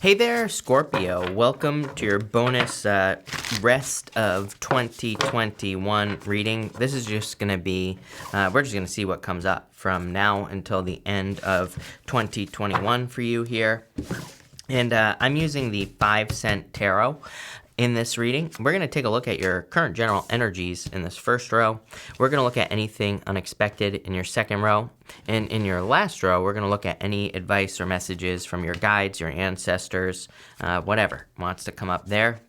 Hey there, Scorpio. Welcome to your bonus rest of 2021 reading. This is just going to be, we're just going to see what comes up from now until the end of 2021 for you here. And I'm using the 5-cent tarot in this reading. We're going to take a look at your current general energies in this first row. We're going to look at anything unexpected in your second row. And in your last row, we're going to look at any advice or messages from your guides, your ancestors, whatever wants to come up there.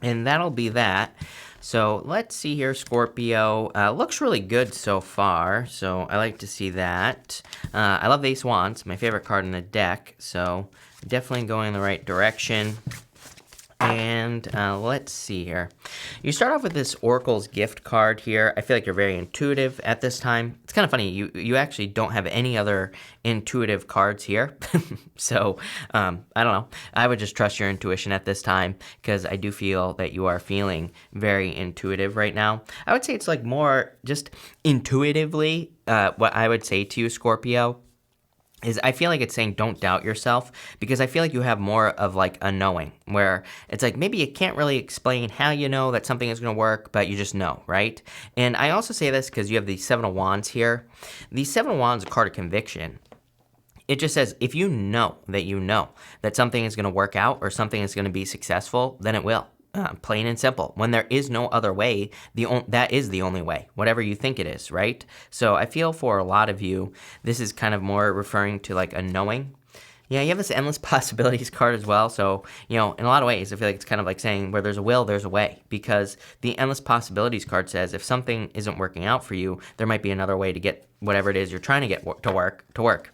And that'll be that. So let's see here, Scorpio. Looks really good so far, so I like to see that. I love the Ace of Wands, my favorite card in the deck, so definitely going in the right direction. And let's see here. You start off with this Oracle's gift card here. I feel like you're very intuitive at this time. It's kind of funny. You actually don't have any other intuitive cards here. So, I don't know. I would just trust your intuition at this time because I do feel that you are feeling very intuitive right now. I would say it's like more just intuitively what I would say to you, Scorpio, is I feel like it's saying don't doubt yourself, because I feel like you have more of like a knowing, where it's like maybe you can't really explain how you know that something is going to work, but you just know, right? And I also say this because you have the Seven of Wands here. The Seven of Wands is a card of conviction. It just says if you know that something is going to work out or something is going to be successful, then it will. Plain and simple. When there is no other way, that is the only way, whatever you think it is, right? So I feel for a lot of you, this is kind of more referring to like a knowing. Yeah, you have this endless possibilities card as well. So, in a lot of ways, I feel like it's kind of like saying where there's a will, there's a way. Because the endless possibilities card says if something isn't working out for you, there might be another way to get whatever it is you're trying to get to work.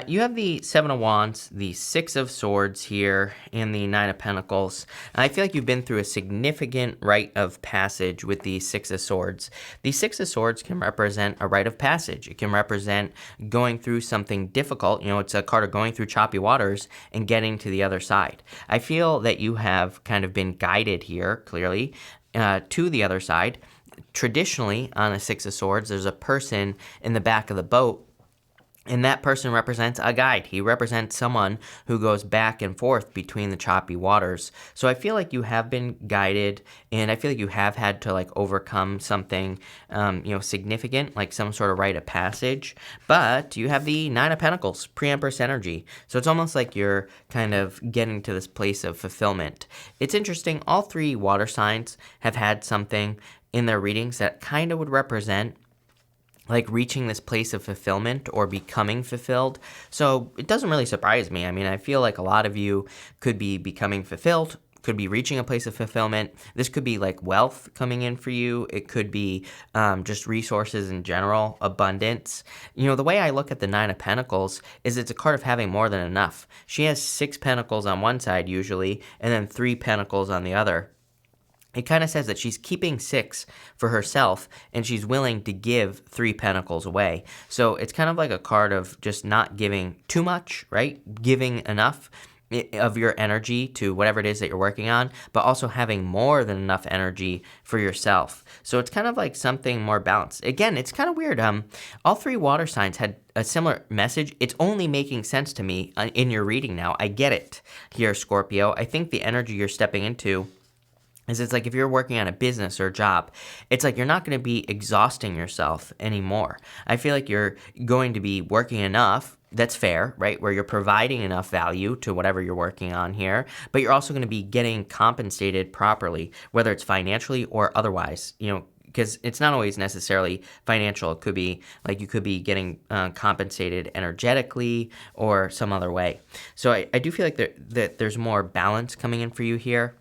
You have the Seven of Wands, the Six of Swords here, and the Nine of Pentacles. I feel like you've been through a significant rite of passage with the Six of Swords. The Six of Swords can represent a rite of passage. It can represent going through something difficult. It's a card of going through choppy waters and getting to the other side. I feel that you have kind of been guided here, clearly, to the other side. Traditionally, on a Six of Swords, there's a person in the back of the boat, and that person represents a guide. He represents someone who goes back and forth between the choppy waters. So I feel like you have been guided, and I feel like you have had to like overcome something, significant, like some sort of rite of passage. But you have the Nine of Pentacles, pre-Empress energy. So it's almost like you're kind of getting to this place of fulfillment. It's interesting. All three water signs have had something in their readings that kind of would represent like reaching this place of fulfillment or becoming fulfilled. So it doesn't really surprise me. I mean, I feel like a lot of you could be becoming fulfilled, could be reaching a place of fulfillment. This could be like wealth coming in for you. It could be just resources in general, abundance. The way I look at the Nine of Pentacles is it's a card of having more than enough. She has 6 pentacles on one side usually, and then 3 pentacles on the other. It kind of says that she's keeping 6 for herself, and she's willing to give 3 pentacles away. So it's kind of like a card of just not giving too much, right? Giving enough of your energy to whatever it is that you're working on, but also having more than enough energy for yourself. So it's kind of like something more balanced. Again, it's kind of weird. All 3 water signs had a similar message. It's only making sense to me in your reading now. I get it here, Scorpio. I think the energy you're stepping into is it's like if you're working on a business or a job, it's like you're not going to be exhausting yourself anymore. I feel like you're going to be working enough. That's fair, right? Where you're providing enough value to whatever you're working on here, but you're also going to be getting compensated properly, whether it's financially or otherwise, because it's not always necessarily financial. It could be like you could be getting compensated energetically or some other way. So I do feel like that there's more balance coming in for you here.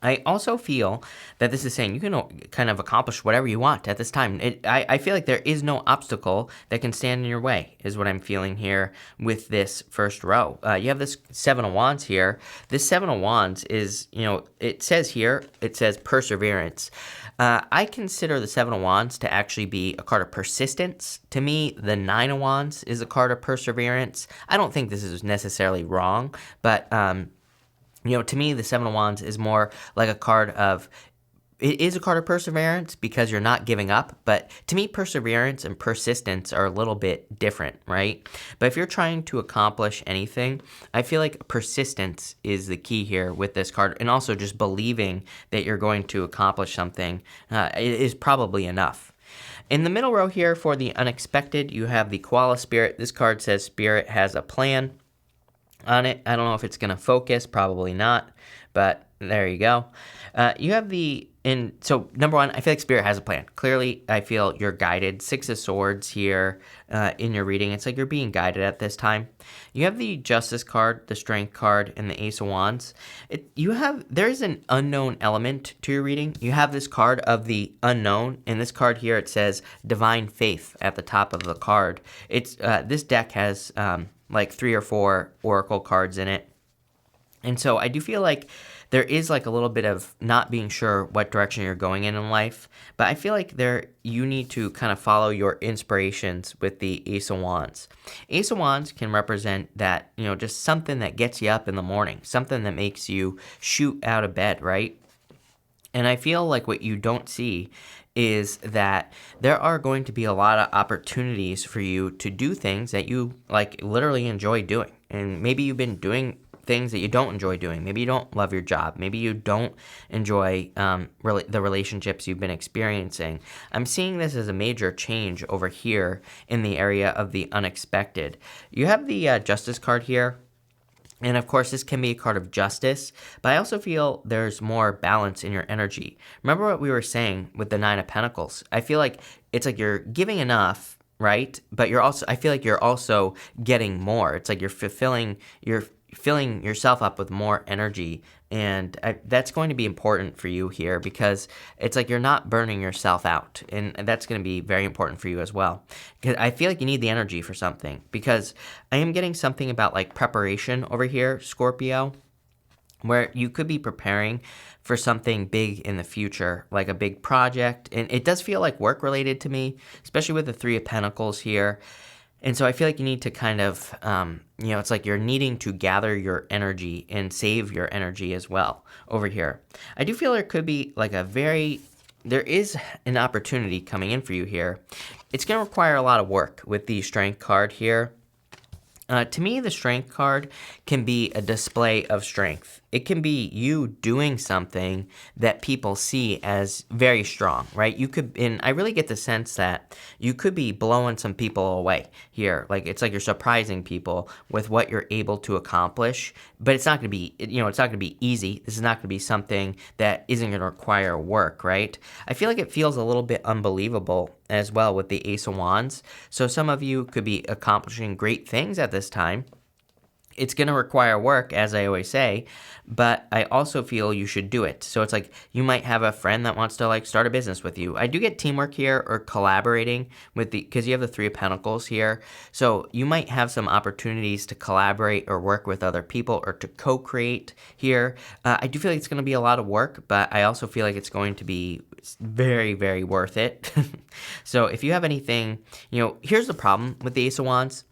I also feel that this is saying you can kind of accomplish whatever you want at this time. I feel like there is no obstacle that can stand in your way, is what I'm feeling here with this first row. You have this Seven of Wands here. This Seven of Wands is, it says perseverance. I consider the Seven of Wands to actually be a card of persistence. To me, the Nine of Wands is a card of perseverance. I don't think this is necessarily wrong, but to me, the Seven of Wands is more like a card of it is a card of perseverance because you're not giving up, but to me, perseverance and persistence are a little bit different, right? But if you're trying to accomplish anything, I feel like persistence is the key here with this card, and also just believing that you're going to accomplish something is probably enough. In the middle row here for the unexpected, you have the Koala Spirit. This card says Spirit has a plan on it. I don't know if it's going to focus, probably not, but there you go. You have so number one, I feel like Spirit has a plan. Clearly, I feel you're guided. Six of Swords here in your reading. It's like you're being guided at this time. You have the Justice card, the Strength card, and the Ace of Wands. There is an unknown element to your reading. You have this card of the unknown. In this card here, it says Divine Faith at the top of the card. This deck has like 3 or 4 oracle cards in it. And so I do feel like there is like a little bit of not being sure what direction you're going in life, but I feel like you need to kind of follow your inspirations with the Ace of Wands. Ace of Wands can represent that, just something that gets you up in the morning, something that makes you shoot out of bed, right? And I feel like what you don't see is that there are going to be a lot of opportunities for you to do things that you like literally enjoy doing. And maybe you've been doing things that you don't enjoy doing. Maybe you don't love your job. Maybe you don't enjoy the relationships you've been experiencing. I'm seeing this as a major change over here in the area of the unexpected. You have the Justice card here. And of course, this can be a card of justice, but I also feel there's more balance in your energy. Remember what we were saying with the Nine of Pentacles? I feel like it's like you're giving enough, right? But I feel like you're also getting more. It's like you're filling yourself up with more energy, and that's going to be important for you here because it's like you're not burning yourself out, and that's going to be very important for you as well. Because I feel like you need the energy for something, because I am getting something about like preparation over here, Scorpio, where you could be preparing for something big in the future, like a big project, and it does feel like work related to me, especially with the Three of Pentacles here. And so I feel like you need to kind of, it's like you're needing to gather your energy and save your energy as well over here. I do feel there could be like there is an opportunity coming in for you here. It's going to require a lot of work with the Strength card here. To me, the Strength card can be a display of strength. It can be you doing something that people see as very strong, right? And I really get the sense that you could be blowing some people away here. Like, it's like you're surprising people with what you're able to accomplish, but it's not going to be, it's not going to be easy. This is not going to be something that isn't going to require work, right? I feel like it feels a little bit unbelievable as well with the Ace of Wands. So some of you could be accomplishing great things at this time. It's going to require work, as I always say, but I also feel you should do it. So it's like you might have a friend that wants to like start a business with you. I do get teamwork here or collaborating because you have the Three of Pentacles here. So you might have some opportunities to collaborate or work with other people or to co-create here. I do feel like it's going to be a lot of work, but I also feel like it's going to be very, very worth it. So if you have anything, here's the problem with the Ace of Wands.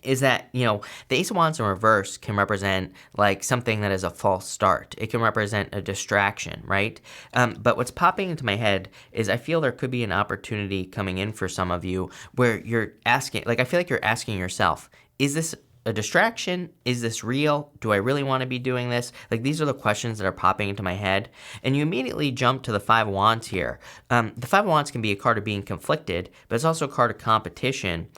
Is that, the Ace of Wands in reverse can represent like something that is a false start. It can represent a distraction, right? But what's popping into my head is I feel there could be an opportunity coming in for some of you where you're asking, like I feel like you're asking yourself, is this a distraction? Is this real? Do I really want to be doing this? Like, these are the questions that are popping into my head. And you immediately jump to the Five of Wands here. The Five of Wands can be a card of being conflicted, but it's also a card of competition.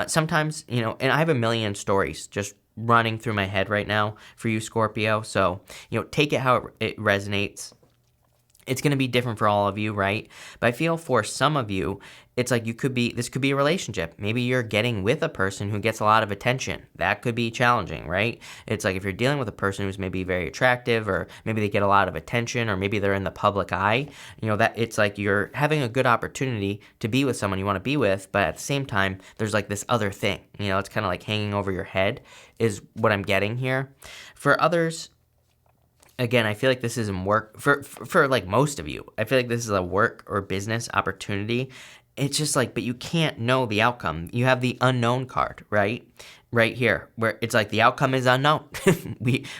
Sometimes, and I have a million stories just running through my head right now for you, Scorpio. So, take it how it resonates. It's going to be different for all of you, right? But I feel for some of you, it's like this could be a relationship. Maybe you're getting with a person who gets a lot of attention. That could be challenging, right? It's like if you're dealing with a person who's maybe very attractive, or maybe they get a lot of attention, or maybe they're in the public eye, that it's like you're having a good opportunity to be with someone you want to be with, but at the same time, there's like this other thing, it's kind of like hanging over your head is what I'm getting here. For others, again, I feel like this isn't work for like most of you. I feel like this is a work or business opportunity. It's just like, but you can't know the outcome. You have the unknown card, right? right here, where it's like the outcome is unknown.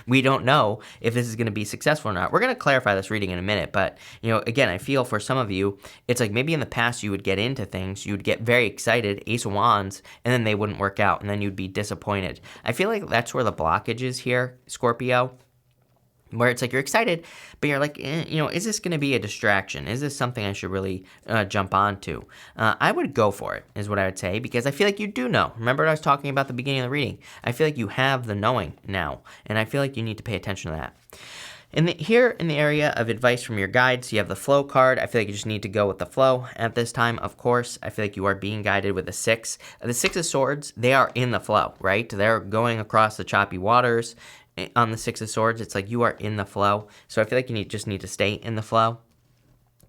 we don't know if this is going to be successful or not. We're going to clarify this reading in a minute, but again, I feel for some of you, it's like maybe in the past you would get into things, you would get very excited, Ace of Wands, and then they wouldn't work out, and then you'd be disappointed. I feel like that's where the blockage is here, Scorpio. Where it's like you're excited, but you're like, is this going to be a distraction? Is this something I should really jump onto? I would go for it, is what I would say, because I feel like you do know. Remember what I was talking about at the beginning of the reading? I feel like you have the knowing now, and I feel like you need to pay attention to that. Here in the area of advice from your guides, you have the flow card. I feel like you just need to go with the flow at this time, of course. I feel like you are being guided with the 6. The 6 of Swords, they are in the flow, right? They're going across the choppy waters. On the 6 of Swords, it's like you are in the flow. So I feel like you just need to stay in the flow.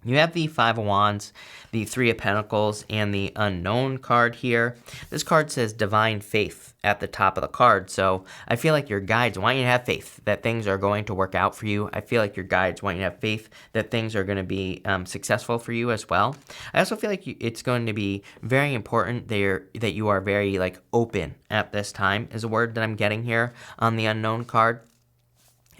You have the 5 of Wands, the 3 of Pentacles, and the Unknown card here. This card says Divine Faith at the top of the card. So I feel like your guides want you to have faith that things are going to work out for you. I feel like your guides want you to have faith that things are going to be successful for you as well. I also feel like it's going to be very important that you are very open at this time is a word that I'm getting here on the Unknown card.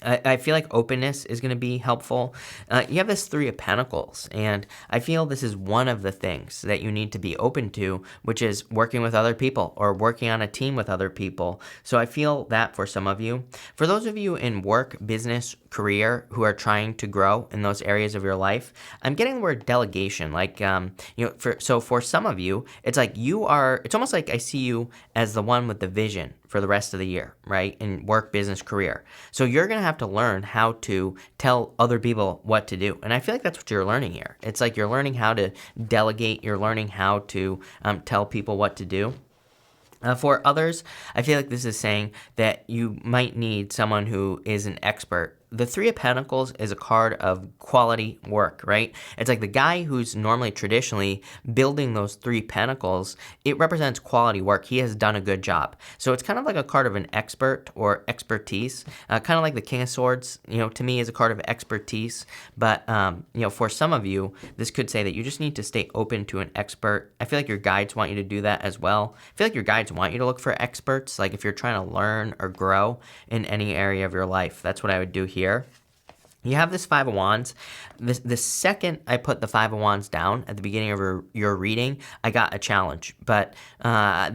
I feel like openness is going to be helpful. You have this 3 of Pentacles, and I feel this is one of the things that you need to be open to, which is working with other people or working on a team with other people. So I feel that for some of you. For those of you in work, business, career who are trying to grow in those areas of your life, I'm getting the word delegation. For some of you, it's like it's almost like I see you as the one with the vision for the rest of the year, right? In work, business, career. So you're going to have to learn how to tell other people what to do. And I feel like that's what you're learning here. It's like you're learning how to delegate. You're learning how to tell people what to do. For others, I feel like this is saying that you might need someone who is an expert. The 3 of Pentacles is a card of quality work, right? It's like the guy who's normally traditionally building those 3 pentacles, it represents quality work. He has done a good job. So it's kind of like a card of an expert or expertise, kind of like the King of Swords, to me is a card of expertise. But, for some of you, this could say that you just need to stay open to an expert. I feel like your guides want you to do that as well. I feel like your guides want you to look for experts, like if you're trying to learn or grow in any area of your life. That's what I would do here. You have this 5 of Wands. The second I put the 5 of Wands down at the beginning of your reading, I got a challenge. But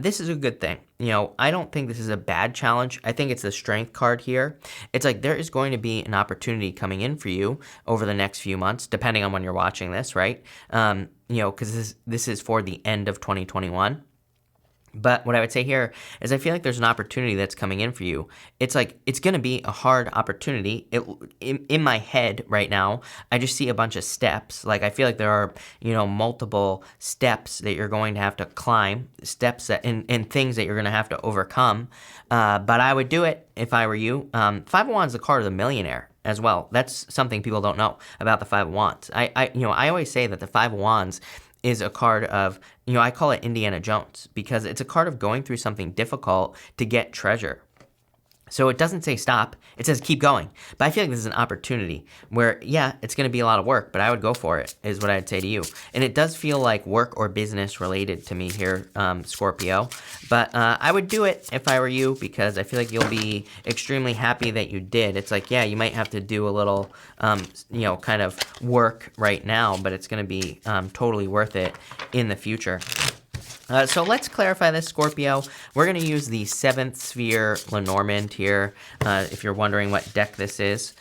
this is a good thing. I don't think this is a bad challenge. I think it's the Strength card here. It's like there is going to be an opportunity coming in for you over the next few months, depending on when you're watching this, right? Because this is for the end of 2021. But what I would say here is I feel like there's an opportunity that's coming in for you. It's like it's going to be a hard opportunity. In my head right now, I just see a bunch of steps. Like I feel like there are, multiple steps that you're going to have to climb, steps and things that you're going to have to overcome. But I would do it if I were you. 5 of Wands is the card of the millionaire as well. That's something people don't know about the 5 of Wands. I always say that the 5 of Wands is a card of, I call it Indiana Jones because it's a card of going through something difficult to get treasure. So it doesn't say stop, it says keep going. But I feel like this is an opportunity where, it's going to be a lot of work, but I would go for it, is what I'd say to you. And it does feel like work or business related to me here, Scorpio. But I would do it if I were you because I feel like you'll be extremely happy that you did. It's like, you might have to do a little, kind of work right now, but it's going to be totally worth it in the future. So let's clarify this, Scorpio. We're going to use the 7th Sphere Lenormand here, if you're wondering what deck this is.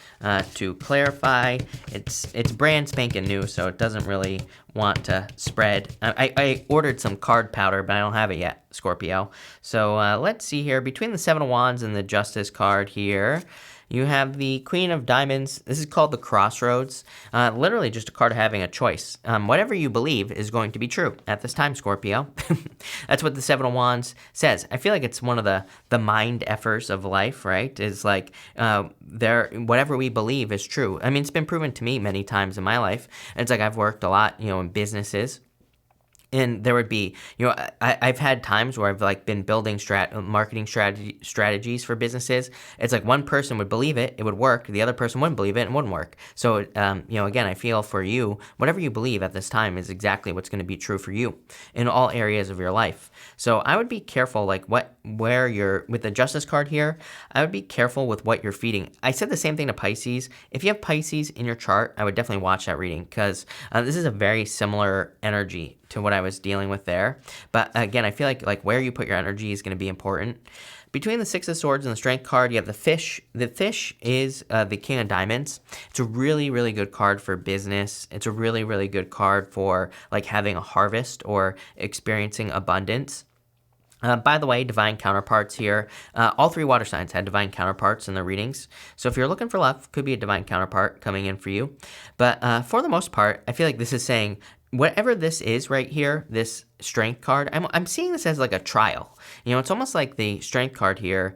To clarify, it's brand spanking new, so it doesn't really want to spread. I ordered some card powder, but I don't have it yet, Scorpio. So let's see here. Between the 7 of Wands and the Justice card here, you have the Queen of Diamonds. This is called the Crossroads. Literally just a card of having a choice. Whatever you believe is going to be true at this time, Scorpio. That's what the 7 of Wands says. I feel like it's one of the mind effers of life, right? Is like whatever we believe is true. I mean, it's been proven to me many times in my life. It's like I've worked a lot, in businesses. And there would be, I've had times where I've like been building marketing strategies for businesses. It's like one person would believe it, it would work. The other person wouldn't believe it, and wouldn't work. So, again, I feel for you, whatever you believe at this time is exactly what's going to be true for you in all areas of your life. So I would be careful, like where you're with the Justice card here. I would be careful with what you're feeding. I said the same thing to Pisces. If you have Pisces in your chart, I would definitely watch that reading, because this is a very similar energy to what I was dealing with there. But again, I feel like where you put your energy is going to be important. Between the Six of Swords and the Strength card, you have the Fish. The Fish is the King of Diamonds. It's a really, really good card for business. It's a really, really good card for like having a harvest or experiencing abundance. By the way, divine counterparts here. All three water signs had divine counterparts in their readings. So if you're looking for love, could be a divine counterpart coming in for you. But for the most part, I feel like this is saying, whatever this is right here, this Strength card, I'm seeing this as like a trial. It's almost like the Strength card here.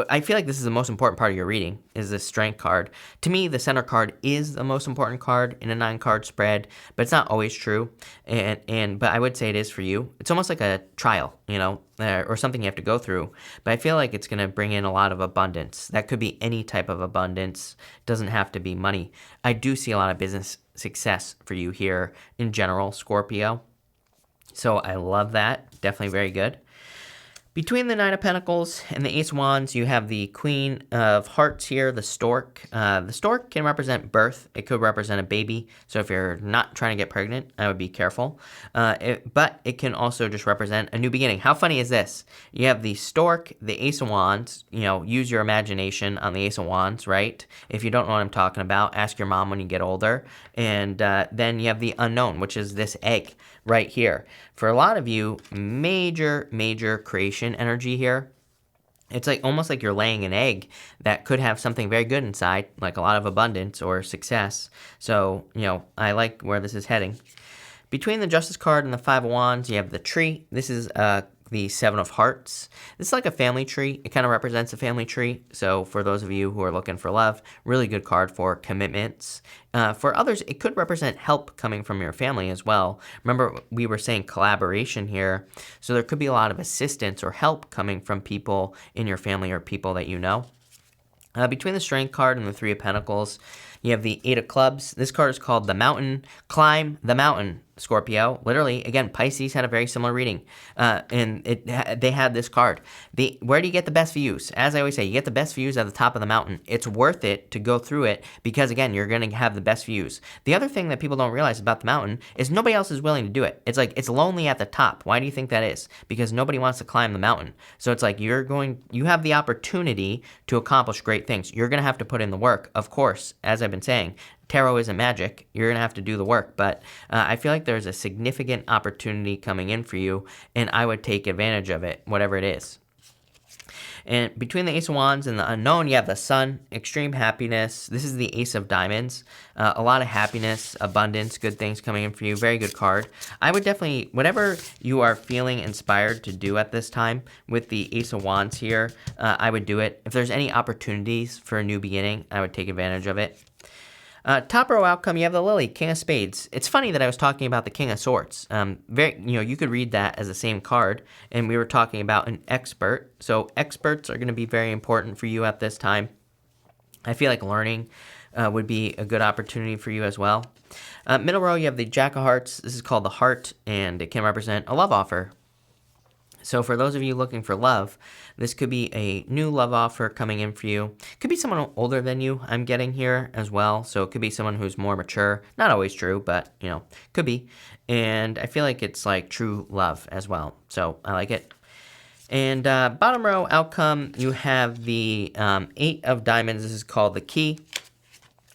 I feel like this is the most important part of your reading, is the Strength card. To me, the Center card is the most important card in a 9-card spread, but it's not always true. But I would say it is for you. It's almost like a trial, or something you have to go through. But I feel like it's going to bring in a lot of abundance. That could be any type of abundance. It doesn't have to be money. I do see a lot of business success for you here in general, Scorpio. So I love that. Definitely very good. Between the Nine of Pentacles and the Ace of Wands, you have the Queen of Hearts here, the Stork. The Stork can represent birth. It could represent a baby. So if you're not trying to get pregnant, I would be careful. But it can also just represent a new beginning. How funny is this? You have the Stork, the Ace of Wands. Use your imagination on the Ace of Wands, right? If you don't know what I'm talking about, ask your mom when you get older. And then you have the Unknown, which is this egg right here. For a lot of you, major creation energy here. It's like almost like you're laying an egg that could have something very good inside, like a lot of abundance or success. So, I like where this is heading. Between the Justice card and the Five of Wands, you have the Tree. This is the Seven of Hearts. This is like a family tree. It kind of represents a family tree. So for those of you who are looking for love, really good card for commitments. For others, it could represent help coming from your family as well. Remember, we were saying collaboration here. So there could be a lot of assistance or help coming from people in your family or people that you know. Between the Strength card and the Three of Pentacles, you have the Eight of Clubs. This card is called the Mountain. Climb the mountain, Scorpio. Literally, again, Pisces had a very similar reading, and they had this card. Where do you get the best views? As I always say, you get the best views at the top of the mountain. It's worth it to go through it because, again, you're going to have the best views. The other thing that people don't realize about the mountain is nobody else is willing to do it. It's like it's lonely at the top. Why do you think that is? Because nobody wants to climb the mountain. So it's like you have the opportunity to accomplish great things. You're going to have to put in the work, of course, as I've been saying. Tarot isn't magic. You're going to have to do the work, but I feel like there's a significant opportunity coming in for you, and I would take advantage of it, whatever it is. And between the Ace of Wands and the Unknown, you have the Sun, extreme happiness. This is the Ace of Diamonds. A lot of happiness, abundance, good things coming in for you. Very good card. I would definitely, whatever you are feeling inspired to do at this time with the Ace of Wands here, I would do it. If there's any opportunities for a new beginning, I would take advantage of it. Top row outcome, you have the Lily, King of Spades. It's funny that I was talking about the King of Swords. You could read that as the same card, and we were talking about an expert. So experts are going to be very important for you at this time. I feel like learning would be a good opportunity for you as well. Middle row, you have the Jack of Hearts. This is called the Heart, and it can represent a love offer. So for those of you looking for love, this could be a new love offer coming in for you. Could be someone older than you, I'm getting here as well. So it could be someone who's more mature. Not always true, but, could be. And I feel like it's like true love as well. So I like it. And bottom row outcome, you have the Eight of Diamonds. This is called the Key.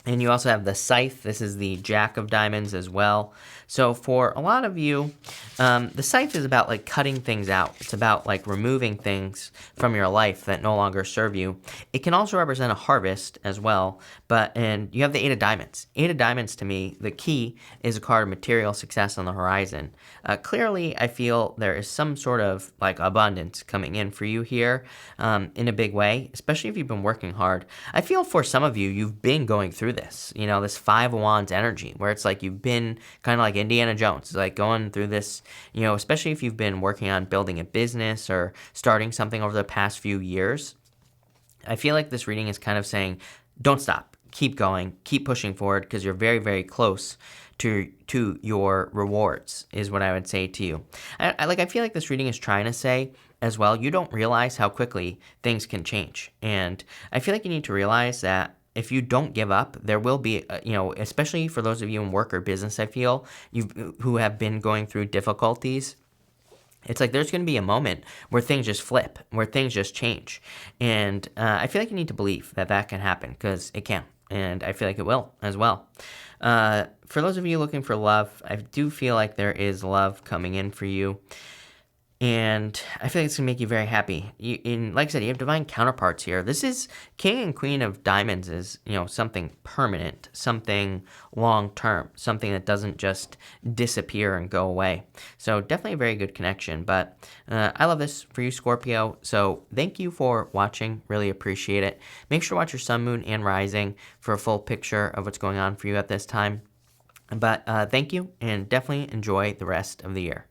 And you also have the Scythe. This is the Jack of Diamonds as well. So for a lot of you, the Scythe is about like cutting things out. It's about like removing things from your life that no longer serve you. It can also represent a harvest as well. And you have the Eight of Diamonds. Eight of Diamonds, to me, the key is a card of material success on the horizon. Clearly, I feel there is some sort of like abundance coming in for you here in a big way, especially if you've been working hard. I feel for some of you, you've been going through this, this Five of Wands energy where it's like you've been kind of like like Indiana Jones, like going through this, especially if you've been working on building a business or starting something over the past few years. I feel like this reading is kind of saying, don't stop, keep going, keep pushing forward, because you're very, very close to your rewards, is what I would say to you. I feel like this reading is trying to say as well, you don't realize how quickly things can change. And I feel like you need to realize that if you don't give up, there will be, especially for those of you in work or business, I feel, who have been going through difficulties. It's like there's going to be a moment where things just flip, where things just change. And I feel like you need to believe that that can happen, because it can. And I feel like it will as well. For those of you looking for love, I do feel like there is love coming in for you. And I feel like it's going to make you very happy. Like I said, you have divine counterparts here. This is King and Queen of Diamonds is, something permanent, something long-term, something that doesn't just disappear and go away. So definitely a very good connection. But I love this for you, Scorpio. So thank you for watching. Really appreciate it. Make sure to watch your sun, moon, and rising for a full picture of what's going on for you at this time. But thank you, and definitely enjoy the rest of the year.